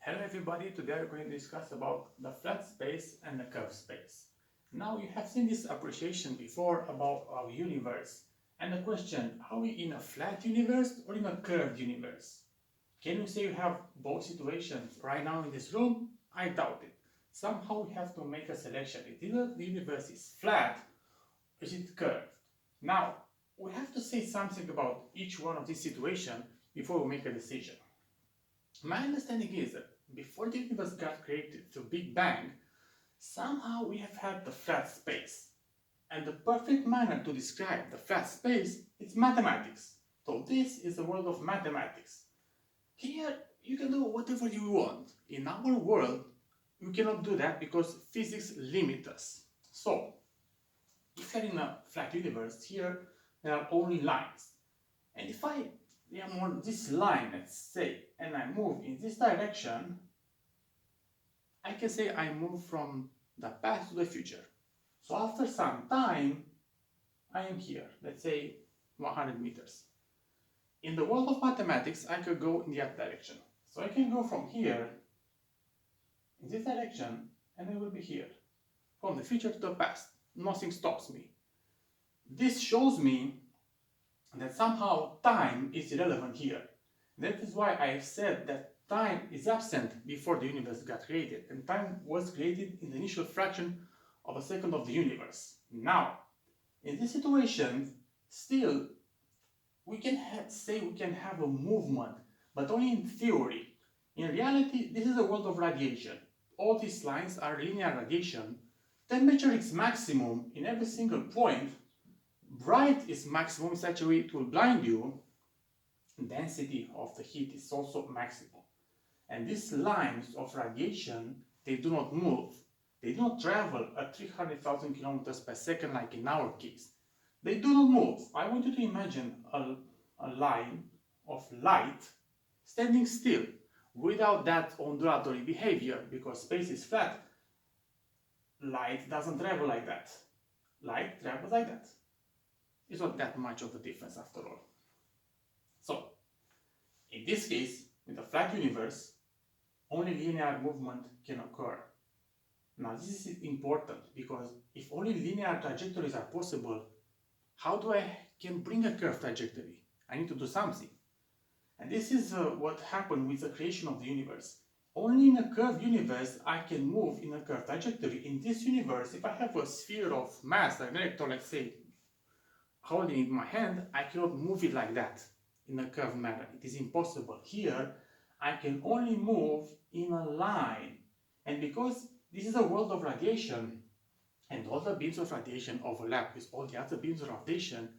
Hello everybody, today we're going to discuss about the flat space and the curved space. Now you have seen this appreciation before about our universe and the question, are we in a flat universe or in a curved universe? Can you say you have both situations right now in this room? I doubt it. Somehow we have to make a selection. Either the universe is flat or is it curved? Now, we have to say something about each one of these situations before we make a decision. My understanding is that before the universe got created through Big Bang, somehow we have had the flat space. And the perfect manner to describe the flat space is mathematics. So this is the world of mathematics. Here you can do whatever you want. In our world, you cannot do that because physics limits us. So, if you're in a flat universe, here there are only lines. And if I am on this line, let's say, and I move in this direction, I can say I move from the past to the future. So after some time, I am here, let's say 100 meters. In the world of mathematics, I could go in the other direction. So I can go from here, in this direction, and I will be here. From the future to the past, nothing stops me. This shows me that somehow time is irrelevant here. That is why I have said that time is absent before the universe got created, and time was created in the initial fraction of a second of the universe. Now, in this situation, still, we can say we can have a movement, but only in theory. In reality, this is a world of radiation. All these lines are linear radiation. Temperature is maximum in every single point. Bright is maximum in such a way it will blind you. Density of the heat is also maximum. And these lines of radiation, they do not move. They do not travel at 300,000 kilometers per second like in our case. They do not move. I want you to imagine a line of light standing still without that ondulatory behavior, because space is flat. Light doesn't travel like that. Light travels like that. It's not that much of a difference after all. So, in this case, with a flat universe, only linear movement can occur. Now this is important because if only linear trajectories are possible, how do I can bring a curved trajectory? I need to do something. And this is what happened with the creation of the universe. Only in a curved universe I can move in a curved trajectory. In this universe, if I have a sphere of mass, like an electron, let's say, holding it in my hand, I cannot move it like that in a curved manner. It is impossible. Here, I can only move in a line. And because this is a world of radiation, and all the beams of radiation overlap with all the other beams of radiation,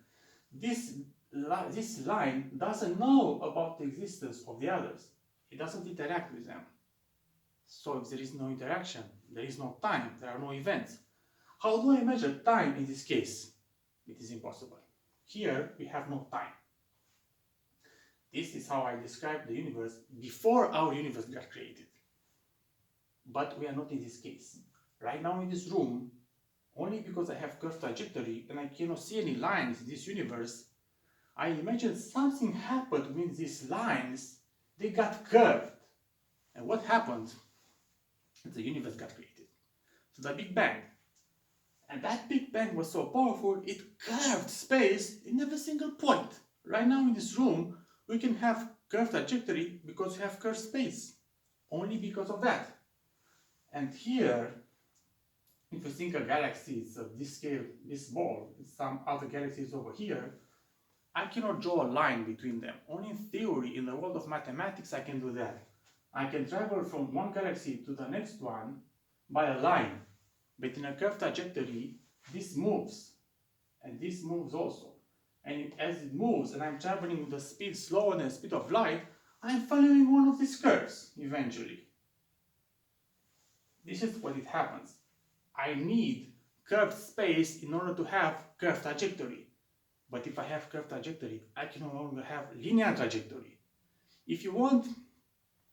this line doesn't know about the existence of the others. It doesn't interact with them. So if there is no interaction, there is no time, there are no events. How do I measure time in this case? It is impossible. Here we have no time. This is how I describe the universe before our universe got created. But we are not in this case. Right now in this room, only because I have curved trajectory and I cannot see any lines in this universe, I imagine something happened when these lines, they got curved. And what happened? The universe got created. So the Big Bang. And that Big Bang was so powerful, it curved space in every single point. Right now in this room, we can have curved trajectory because we have curved space. Only because of that. And here, if you think a galaxy is of this scale, this ball, some other galaxies over here, I cannot draw a line between them. Only in theory, in the world of mathematics, I can do that. I can travel from one galaxy to the next one by a line. But in a curved trajectory, this moves. And this moves also. And as it moves, and I'm traveling with a speed slower than the speed of light, I'm following one of these curves, eventually. This is what it happens. I need curved space in order to have curved trajectory. But if I have curved trajectory, I can no longer have linear trajectory. If you want,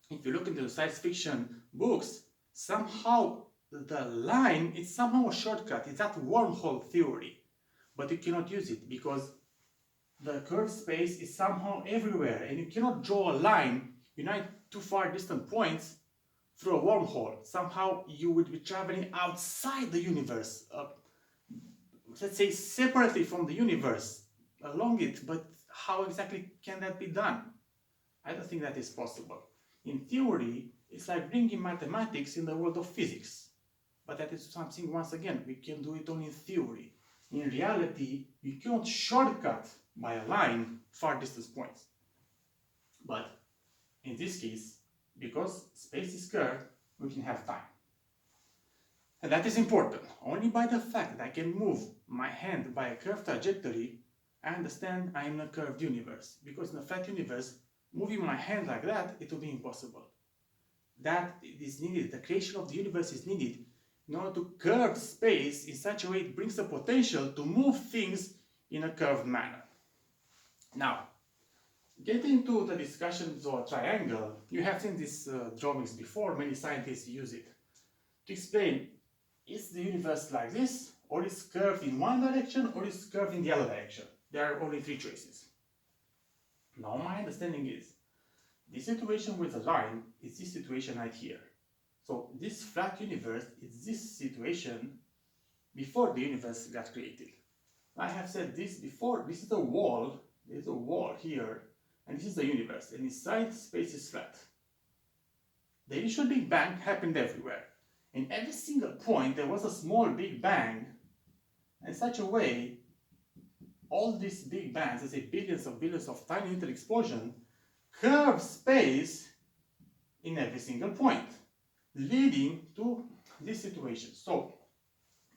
if you look into the science fiction books, somehow the line is somehow a shortcut. It's that wormhole theory. But you cannot use it because the curved space is somehow everywhere and you cannot draw a line, unite two far distant points through a wormhole. Somehow you would be traveling outside the universe, let's say separately from the universe, along it, but how exactly can that be done? I don't think that is possible. In theory, it's like bringing mathematics in the world of physics. But that is something, once again, we can do it only in theory. In reality, you cannot shortcut by a line far distance points. But in this case, because space is curved, we can have time. And that is important. Only by the fact that I can move my hand by a curved trajectory, I understand I am in a curved universe. Because in a flat universe, moving my hand like that, it will be impossible. That is needed. The creation of the universe is needed in order to curve space in such a way it brings the potential to move things in a curved manner. Now, getting to the discussions of a triangle, you have seen these drawings before. Many scientists use it to explain, is the universe like this, or is curved in one direction, or is curved in the other direction? There are only three choices. Now my understanding is, this situation with a line is this situation right here. So this flat universe is this situation before the universe got created. I have said this before, this is a wall, there's a wall here, and this is the universe, and inside space is flat. The initial Big Bang happened everywhere. In every single point there was a small Big Bang, and in such a way, all these Big Bangs, let's say billions of tiny little explosions, curve space in every single point, leading to this situation. So,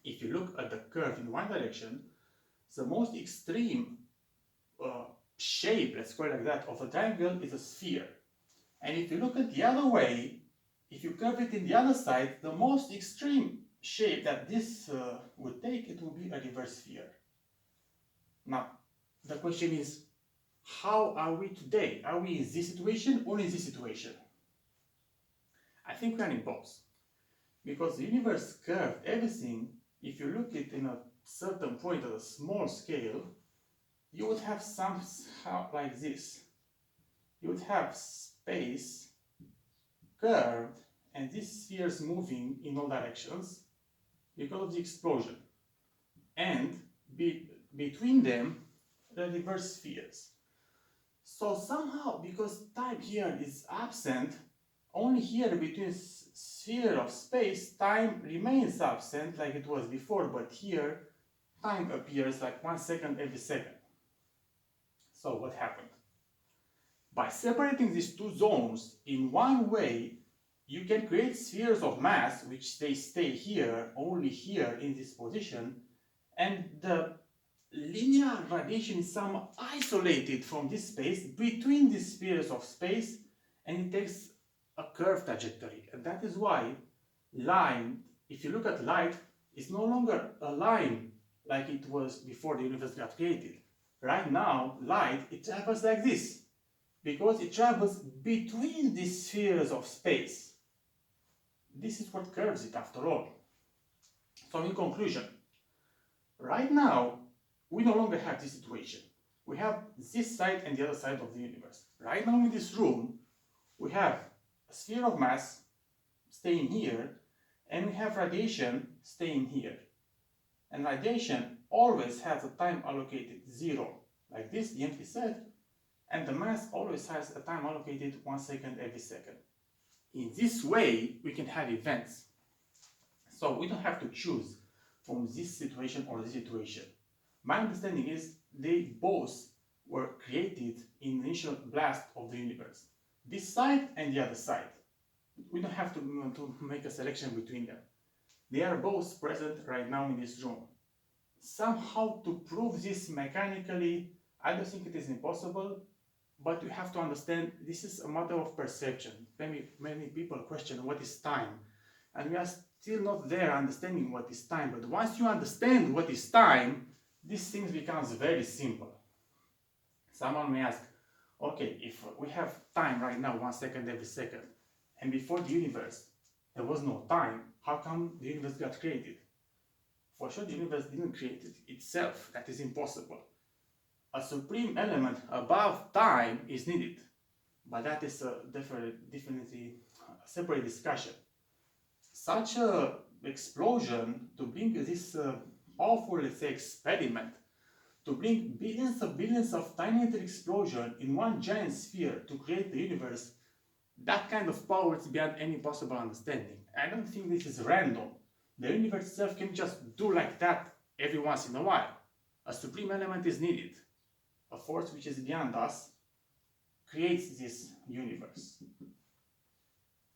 if you look at the curve in one direction, the most extreme shape, let's call it like that, of a triangle is a sphere. And if you look at the other way, if you curve it in the other side, the most extreme shape that this would take, it will be a reverse sphere. Now, the question is, how are we today? Are we in this situation or in this situation? I think we are in both. Because the universe curved everything, if you look at it in a certain point at a small scale, you would have somehow like this. You would have space curved and these spheres moving in all directions because of the explosion. And between them, the reverse spheres. So somehow, because time here is absent, only here between sphere of space, time remains absent like it was before, but here time appears like 1 second every second. So what happened? By separating these two zones in one way, you can create spheres of mass which they stay here, only here in this position, and the linear radiation is somehow isolated from this space between these spheres of space, and it takes a curved trajectory. And that is why line, if you look at light, is no longer a line like it was before the universe got created. Right now, light, it travels like this, because it travels between these spheres of space. This is what curves it after all. So in conclusion, right now, we no longer have this situation. We have this side and the other side of the universe. Right now in this room, we have a sphere of mass staying here, and we have radiation staying here. And radiation always has a time allocated 0, like this, the empty set, and the mass always has a time allocated 1 second every second. In this way, we can have events. So we don't have to choose from this situation or this situation. My understanding is they both were created in the initial blast of the universe. This side and the other side. We don't have to make a selection between them. They are both present right now in this room. Somehow to prove this mechanically, I don't think it is impossible, but you have to understand this is a matter of perception. Many people question what is time, and we are still not there understanding what is time. But once you understand what is time, these things becomes very simple. Someone may ask, okay, if we have time right now, 1 second every second, and before the universe there was no time, how come the universe got created? For sure the universe didn't create it itself, that is impossible. A supreme element above time is needed, but that is definitely separate discussion. Such a explosion to bring this powerful, let's say, experiment, to bring billions of tiny explosion in one giant sphere to create the universe, that kind of power is beyond any possible understanding. I don't think this is random. The universe itself can just do like that every once in a while. A supreme element is needed. A force which is beyond us creates this universe.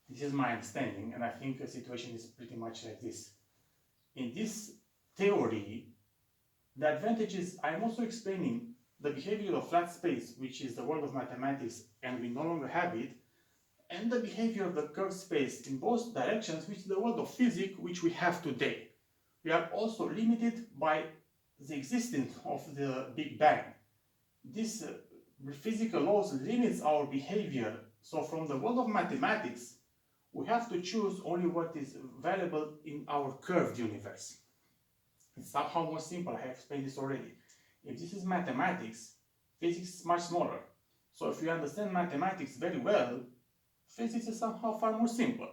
This is my understanding, and I think the situation is pretty much like this. In this theory, the advantage is I'm also explaining the behavior of flat space, which is the world of mathematics, and we no longer have it, and the behavior of the curved space in both directions, which is the world of physics, which we have today. We are also limited by the existence of the Big Bang. This physical laws limits our behavior. So from the world of mathematics, we have to choose only what is available in our curved universe. It's somehow more simple. I have explained this already. If this is mathematics, physics is much smaller. So if you understand mathematics very well, physics is somehow far more simple.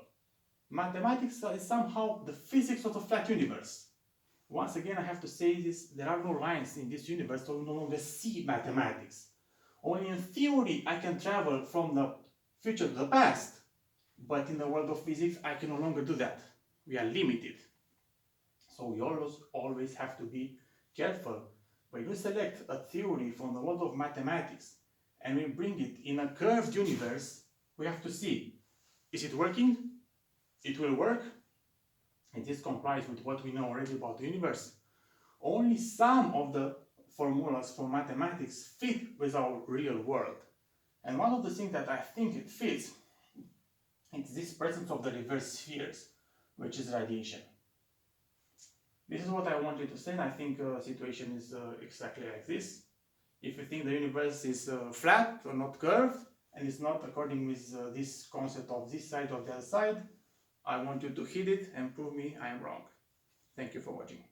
Mathematics is somehow the physics of the flat universe. Once again, I have to say this, there are no lines in this universe, so we no longer see mathematics. Only in theory I can travel from the future to the past, but in the world of physics I can no longer do that. We are limited. So we always have to be careful. When we select a theory from the world of mathematics and we bring it in a curved universe, we have to see, is it working? It will work? And this complies with what we know already about the universe. Only some of the formulas from mathematics fit with our real world. And one of the things that I think it fits is this presence of the reverse spheres, which is radiation. This is what I wanted to say, and I think the situation is exactly like this. If you think the universe is flat or not curved, and it's not according with this concept of this side or the other side, I want you to hit it and prove me I am wrong. Thank you for watching.